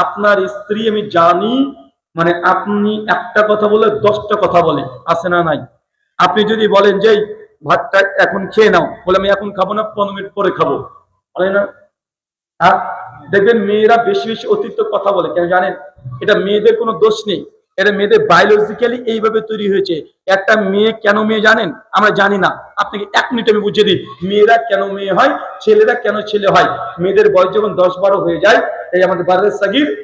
আপনার স্ত্রী আমি জানি, মানে আপনি একটা কথা বলে 10টা কথা বলে, আছে না নাই? আপনি যদি বলেন যে ভাতটা এখন খেয়ে নাও, বলে আমি এখন খাবো না, 15 মিনিট পরে খাবো, বলে না? আর দেখবেন মেয়েরা বেশি বেশি অতিরিক্ত কথা বলে, কেন জানেন? এটা মেয়েদের কোনো দোষ নেই, এটা মেয়েদের বায়োলজিক্যালি এইভাবে তৈরি হয়েছে। একটা মেয়ে কেন মেয়ে জানেন? আমরা জানি না। আপনাকে 1 মিনিট আমি বুঝিয়ে দিই মেয়েরা কেন মেয়ে হয়, ছেলেরা কেন ছেলে হয়। মেয়েদের বয়স যখন 10-12 হয়ে যায়, এই আমাদের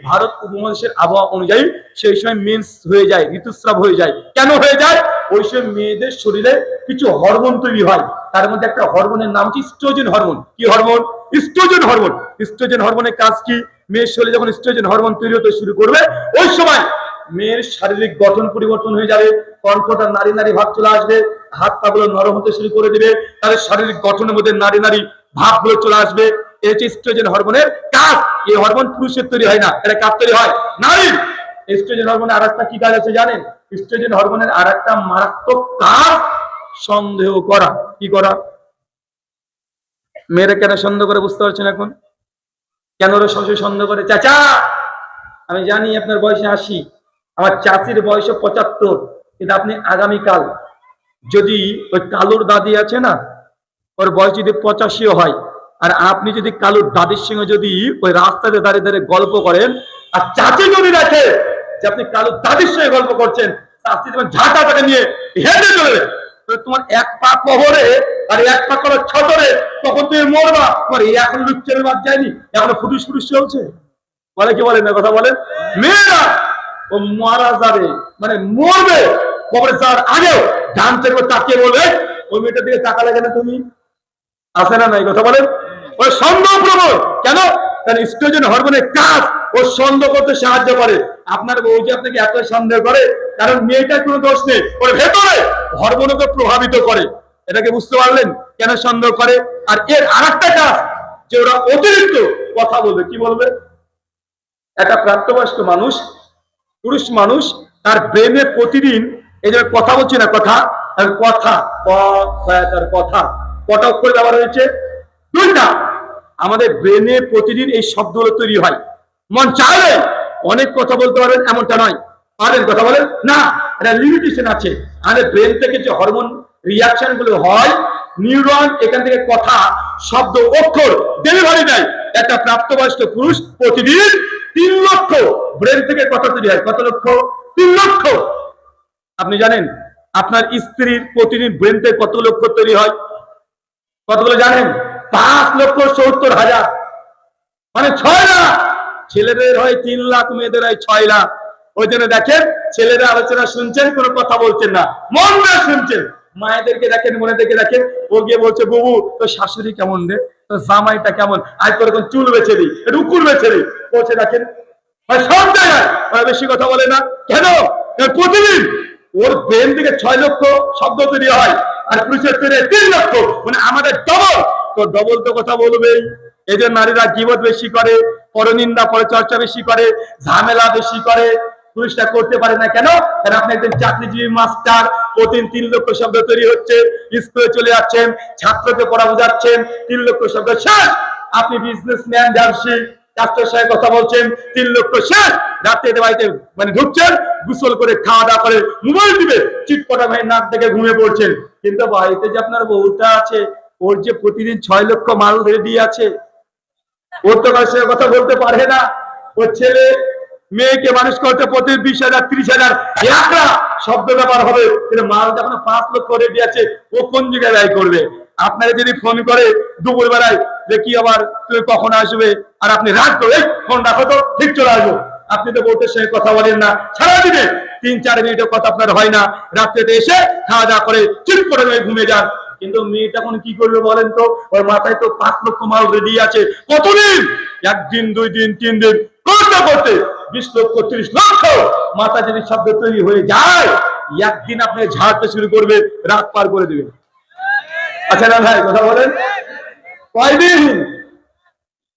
ভারত উপমহাদেশের আবহাওয়া অনুযায়ী সেই সময় মেন্স হয়ে যায়, ঋতুস্রাব হয়ে যায়। কেন হয়ে যায়? ওই সময় মেয়েদের শরীরে কিছু হরমোন তৈরি হয়। তার মধ্যে একটা হরমোনের নাম হচ্ছে ইস্ট্রোজেন হরমোন। কি হরমোন? Oestrogen hormone. ইস্ট্রোজেন হরমোনের কাজ কি? মেয়ের শরীরে যখন ইস্ট্রোজেন হরমোন তৈরি হতে শুরু করবে, ওই সময় মেয়ের শারীরিক গঠন পরিবর্তন হয়ে যাবে, কণ্ঠটা নারী নারী ভাব চলে আসবে, হাত পা গুলো নরম হতে শুরু করে দিবে, তাদের শারীরিক গঠনের মধ্যে নারী নারী ভাব গুলো চলে আসবে। এই হচ্ছে ইস্ট্রোজেন হরমোনের কাজ। এই হরমোন পুরুষের তৈরি হয় না, এটা কার তৈরি হয়? নারীর। ইস্ট্রোজেন হরমোনের আরেকটা কি কাজ আছে জানেন? ইস্ট্রোজেন হরমোনের আরেকটা মারাত্মক কাজ সন্দেহ করা। কি করা? মেয়েরা কেন সন্দেহ করে বুঝতে পারছেন এখন? কেন ওরা সবসময় সন্দেহ করে? চাচা, আমি জানি আপনার বয়সে 80, আমার চাচির বয়সে 75, কিন্তু আপনি আগামীকাল যদি ওই কালুর দাদি আছে না, ওর বয়স যদি 85 হয়, আর আপনি যদি কালুর দাদির সঙ্গে যদি ওই রাস্তাতে দাঁড়িয়ে দাঁড়িয়ে গল্প করেন, আর চাচি যদি দেখে যে আপনি কালুর দাদির সঙ্গে গল্প করছেন, চাচি তোমার ঝাঁটাটাকে নিয়ে হেঁটে চলে, তোমার এক পা কবরে আর এক পা কবর ছতরে, তখন তুমি মরবা। তোমার এখন লুচ্চারের বাদ যায়নি, এখনো ফুটুস ফুটুস চলছে। বলে কি বলে না? কথা বলেন। মেয়েরা ও মারা যাবে, মানে মরবে, কবরে যাওয়ার আগেও ডান চোখে তাকিয়ে বলবে ওই মেয়েটার দিকে তাকা লাগে না তুমি? আছে না নাই? কথা বলেন। ওই সন্দেহ প্রবণ। কেন? কারণ ইস্ট্রোজেন হরমোনের কাজ ও সন্দেহ করতে সাহায্য করে। আপনার বউ যে আপনাকে এত সন্দেহ করে, কারণ মেয়েটার কোনো দোষ নেই, ওর ভেতরে হরমোনকে প্রভাবিত করে। এটাকে বুঝতে পারলেন কেন সন্দেহ করে? আর এর আরেকটা কাজ, যে ওরা অতিরিক্ত কথা বলবে। কি বলবে? একটা প্রাপ্তবয়স্ক মানুষ, পুরুষ মানুষ, তার ব্রেনে প্রতিদিন এই যে কথা বলছি না, কথা কথা তার কথা কটা অক্ষর ব্যবহার হয়েছে? 2টা। আমাদের ব্রেনে প্রতিদিন এই শব্দগুলো তৈরি হয়। মন চাইলে অনেক কথা বলতে পারবেন, এমনটা নয়। পারেন? কথা বলেন না, এটা লিমিটেশন আছে। আমাদের ব্রেন থেকে যে হরমোন রিয়াকশন গুলো হয়, নিউরন এখান থেকে কথা, শব্দ, অক্ষর ডেলিভারি দেয়। একটা প্রাপ্তবয়স্ক পুরুষ প্রতিদিন 3 লক্ষ ব্রেন থেকে কথা তৈরি হয়। কত লক্ষ? 3 লক্ষ। আপনি জানেন আপনার স্ত্রীর প্রতিদিন ব্রেন থেকে কত লক্ষ তৈরি হয়? কতগুলো জানেন? 5,70,000। মানে 6 লাখ। ছেলেদের হয় 3 লাখ, মেয়েদের হয় 6 লাখ। ওই জন্য দেখেন ছেলেরা আলোচনা শুনছেন, কোনো কথা বলছেন না, মন না শুনছেন। মায়েদেরকে দেখেন, মনেদেরকে দেখেন, ও গিয়ে বলছে বুবু তোর শাশুড়ি কেমন রে, তোর জামাইটা কেমন, আজ তোর এখন চুল বেছে দিই, রুকুর বেছে দিই, বলছে দেখেন। সব জায়গায় ওরা বেশি কথা বলে না। কেন? প্রতিদিন ওর ব্রেন থেকে 6 লক্ষ শব্দ তৈরি হয়, আর পুরুষের তৈরি 3 লক্ষ। মানে আমাদের ডবল। তো ডবল তো কথা বলবেই। এই জন্য নারীরা গীবত বেশি করে, পরনিন্দা পরচর্চা বেশি করে, ঝামেলা বেশি করে। পুরুষরা করতে পারে না। কেন? কারণ আপনি একজন চাকরিজীবী মাস্টার, প্রতিদিন 3 লক্ষ শব্দ তৈরি হচ্ছে, স্কুলে চলে যাচ্ছেন, ছাত্রকে পড়া বোঝাচ্ছেন, 3 লক্ষ শব্দ শেষ। আপনি বিজনেসম্যান, ব্যবসায়ী, ডাক্তার সাহেব কথা বলছেন, 3 লক্ষ শেষ। রাতে বাড়িতে মানে ঢুকছেন, গোসল করে খাওয়া দাওয়া করে মোবাইল দিবে, চিটপটা ভাই নাক দেখে ঘুমিয়ে পড়ছেন। কিন্তু বাড়িতে যে আপনার বউটা আছে, ওর যে প্রতিদিন 6 লক্ষ মাল রেডি আছে, ওর তো কারোর সঙ্গে কথা বলতে পারে না। ওর ছেলে মেয়েকে মানুষ করতে প্রতি 20,000 30,000 একটা শব্দ ব্যবহার হবে, কিন্তু মাল যখন 5 লক্ষ রেডি আছে, ও কোন জায়গায় ব্যয় করবে? আপনারা যদি ফোন করে দুপুর বেলায় যে কি আবার তুমি কখন আসবে, আর আপনি রাত করে ফোন রাখো তো, ঠিক চলে আসবো। আপনি তো বউটের সঙ্গে কথা বলেন না, সারাদিনে 3-4 মিনিটের কথা আপনার হয় না। রাত্রেতে এসে খাওয়া দাওয়া করে চুপ করে ঘুমিয়ে যান। কিন্তু মেয়েটা এখন কি করবে বলেন তো? ওর মাথায় তো 5 লক্ষ মাল রেডি আছে। কতদিন? 1 দিন 2 দিন 3 দিন করতে করতে 20 লক্ষ 30 লক্ষ মাথা যদি শব্দ তৈরি হয়ে যায়, একদিন আপনি ঝাড়তে শুরু করবে, রাত পার করে দিবে। আচ্ছা না ভাই? কথা বলেন। কয়দিন?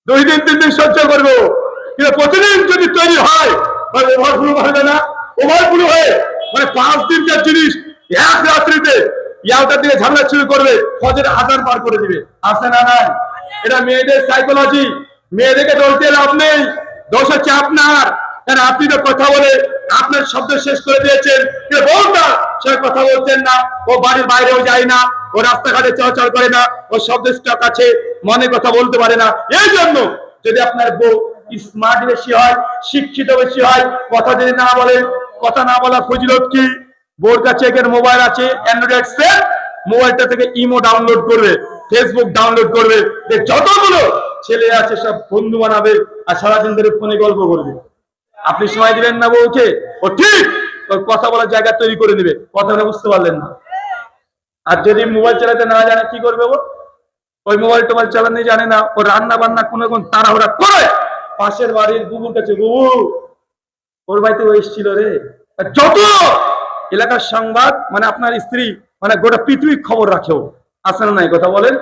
2 দিন 3 দিন সহ্য করবো, কিন্তু প্রতিদিন যদি তৈরি হয়, ওভারফ্লো হবে না? ওভারফ্লো হয়ে মানে 5 দিনকার জিনিস এক রাত্রিতে ইয়াওটার দিকে ঝামেলা শুরু করবে, ফজর আজান পার করে দিবে। আছে না নাই? এটা মেয়েদের সাইকোলজি। মেয়েদেরকে বলতে লাভ নেই, দোষ হচ্ছে আপনার। কারণ আপনি তো কথা বলে আপনার শব্দ শেষ করে দিয়েছেন, বউটা সে কথা বলছেন না, ও বাড়ির বাইরেও যায় না, ও রাস্তাঘাটে চলাচল করে না, ও শব্দ স্টক আছে, মনে কথা বলতে পারে না। এই জন্য যদি আপনার বউ স্মার্ট বেশি হয়, শিক্ষিত বেশি হয়, কথা যদি না বলেন, কথা না বলা ফজিলত কি? বউর কাছে এখানে মোবাইল আছে, অ্যান্ড্রয়েড সেট, মোবাইলটা থেকে ইমো ডাউনলোড করবে, ফেসবুক ডাউনলোড করবে, যতগুলো ছেলে আছে সব বন্ধু বানাবে আর সারাদিন ধরে ফোনে গল্প করবে। আপনি সময় দিবেন না বউকে, ও ঠিক ওর কথা বলার জায়গা তৈরি করে দিবে, কথাটা বুঝতে পারলেন না। আর যদি মোবাইল চালাতে না জানে কি করবে? ওই মোবাইল টোবাইল চালাতে জানে না, ও রান্না বান্না কোনো তাড়াহুড়া করে পাশের বাড়ির বুবুর কাছে, বুবু ওর বাড়িতে ও এসেছিল রে, যত এলাকার সংবাদ মানে আপনার স্ত্রী মানে গোটা পৃথিবীর খবর রাখেও, আছে না নাই কথা বলেন?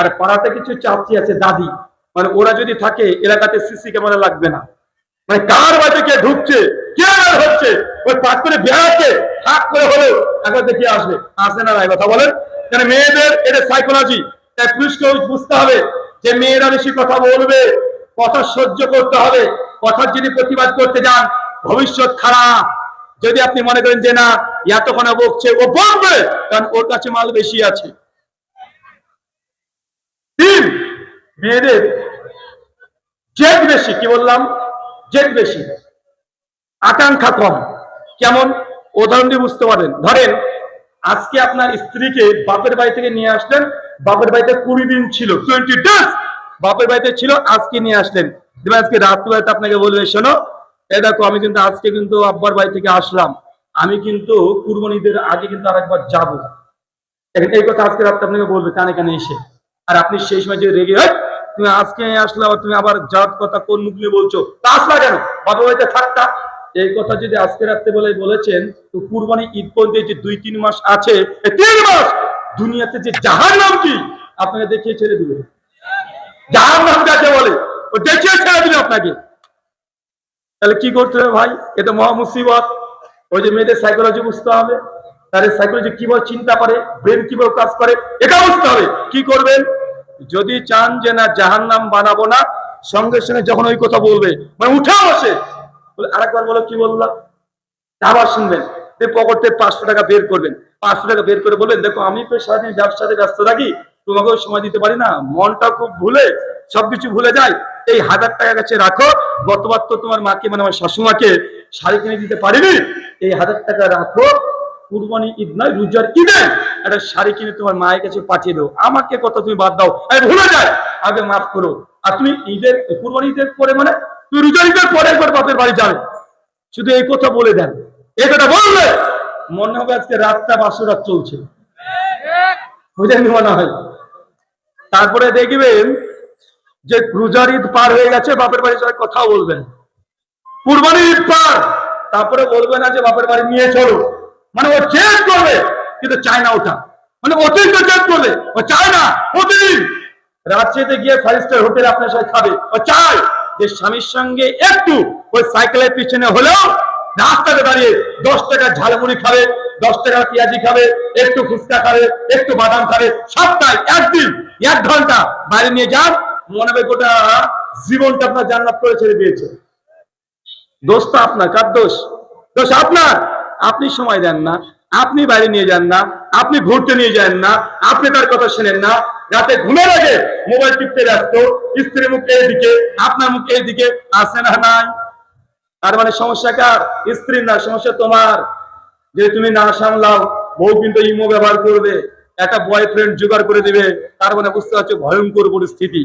আর পাড়াতে কিছু চাচি আছে, দাদি, মানে ওরা যদি থাকে এলাকাতে সিসি ক্যামেরা লাগবে না, মানে কার বাড়িতে কে ঢুকছে, কে বের হচ্ছে, ওই পাক করে বেড়াচ্ছে, হাক করে হলেও একবার দেখে আসবে, আসে না নাই কথা বলেন? কারণ মেয়েদের এটা সাইকোলজি, তাই পুলিশকে বুঝতে হবে যে মেয়েরা বেশি কথা বলবে, কথা সহ্য করতে হবে, কথার যদি প্রতিবাদ করতে যান ভবিষ্যৎ খারাপ। যদি আপনি মনে করেন যে না এতক্ষণ বকছে, ও বলবে, কারণ ওর কাছে মাল বেশি আছে। তিন, মেয়েদের জেদ বেশি। কি বললাম? জেদ বেশি, আকাঙ্ক্ষা কম। কেমন? উদাহরণ দিয়ে বুঝতে পারেন। ধরেন আজকে আপনার স্ত্রীকে বাপের বাড়ি থেকে নিয়ে আসলেন, বাপের বাড়িতে 20 দিন ছিল, 20 days বাপের বাড়িতে ছিল, আজকে নিয়ে আসলেন। আজকে রাত্রিবেলাতে আপনাকে বলবে, শোনো এ দেখো আমি কিন্তু আজকে কিন্তু আব্বার বাড়ি থেকে আসলাম, আমি কিন্তু কুরবানিদের আগে কিন্তু আরেকবার যাবো। এই কথা আজকে রাত্রে আপনাকে বলবে কানে কানে এসে। আর আপনি সেই সময় যে রেগে, তুমি আজকে আসলে আবার তুমি আবার যাওয়ার কথা কোন মুখ নিয়ে বলছো, তা আসলা কেন, বাপের বাড়িতে থাকতা। এই কথা যদি আজকে রাত্রে বলেছেন, তো কুরবানি ঈদ পর্যন্ত যে 2-3 মাস আছে, 3 মাস দুনিয়াতে যে জাহান্নাম কি আপনাকে দেখিয়ে ছেড়ে দিবে। জাহান্নাম কাকে বলে, ও দেখিয়ে ছেড়ে দিবে আপনাকে। তাহলে কি করতে হবে ভাই? এটা মহা মুসিবত। ওই যে মেয়েদের সাইকোলজি বুঝতে হবে, তাদের সাইকোলজি কিভাবে চিন্তা করে, ব্রেন কিভাবে কাজ করে, এটা বুঝতে হবে। কি করবেন? যদি চান যে না জাহান্নাম বানাবো না, সঙ্গে সঙ্গে যখন ওই কথা বলবে মানে উঠে বসে আরেকবার বলো, কি বললাম, আবার শুনবেন। পকেট থেকে 500 টাকা বের করবেন, 500 টাকা বের করে বলবেন, দেখো আমি তো সারাদিন ব্যবসাতে ব্যস্ত থাকি, তোমাকেও সময় দিতে পারি না, মনটা খুব ভুলে সবকিছু ভুলে যায়, এই 1000 টাকা কাছে রাখো, গতবার তো তোমার মাকে মানে আমার শাশুমাকে শাড়ি কিনে দিতে পারিনি, এই 1000 টাকা রাখো, কুরবানি ঈদ নয় রোজার ঈদে একটা শাড়ি কিনে তোমার মায়ের কাছে পাঠিয়ে দাও, আমাকে কথা তুমি বাদ দাও, আমি ভুলে যাই, আগে মাফ করো। আর তুমি ঈদের কুরবানি ঈদের পরে মানে তুমি রোজার ঈদের পরে একবার বাপের বাড়ি যাবে, শুধু এই কথা বলে দেন। এই কথা বললে মনে হবে আজকে রাতটা 500 রাত চলছে, বুঝেন মনে হয়। তারপরে দেখবেন যে রোজার ঈদ পার হয়ে গেছে, বাপের বাড়ির সাথে কথা বলবেন, কুরবানির ঈদ পার, তারপরে বলবে না যে বাপের বাড়ি নিয়ে চলো, মানে ও জেদ করবে কিন্তু চায় না ওটা, মানে অতিরিক্ত জেদ করবে, ও চায় না প্রতিদিন রাত্রিতে গিয়ে 5 স্টার হোটেলে আপনার সাথে খাবে, ও চায় যে স্বামীর সঙ্গে একটু ওই সাইকেলের পিছনে হলেও রাস্তাতে দাঁড়িয়ে 10 টাকা ঝালমুড়ি খাবে, 10 টাকা পেঁয়াজি খাবে, একটু ফুচকা খাবে, একটু বাদাম খাবে, সপ্তাহে একদিন 1 ঘন্টা বাইরে নিয়ে যান, মনে হবে গোটা জীবনটা আপনার জান্নাত করে ছেড়ে দিয়েছে। দোষ তো আপনার, কার দোষ? দোষ আপনার। আপনি সময় দেন না, আপনি বাইরে নিয়ে যান না, আপনি ঘুরতে নিয়ে যান না, আপনি তার কথা শোনেন না, রাতে ঘুমের আগে মোবাইল টিপতে ব্যস্ত, স্ত্রীর মুখ এইদিকে, আপনার মুখ এইদিকে, আসে না নাই? তার মানে সমস্যা কার? স্ত্রীর না, সমস্যা তোমার। যে তুমি না সামলাও, বউ কিন্তু ইমো ব্যবহার করবে, একটা বয়ফ্রেন্ড জোগাড় করে দিবে, তার মানে বুঝতে পারছো ভয়ঙ্কর পরিস্থিতি।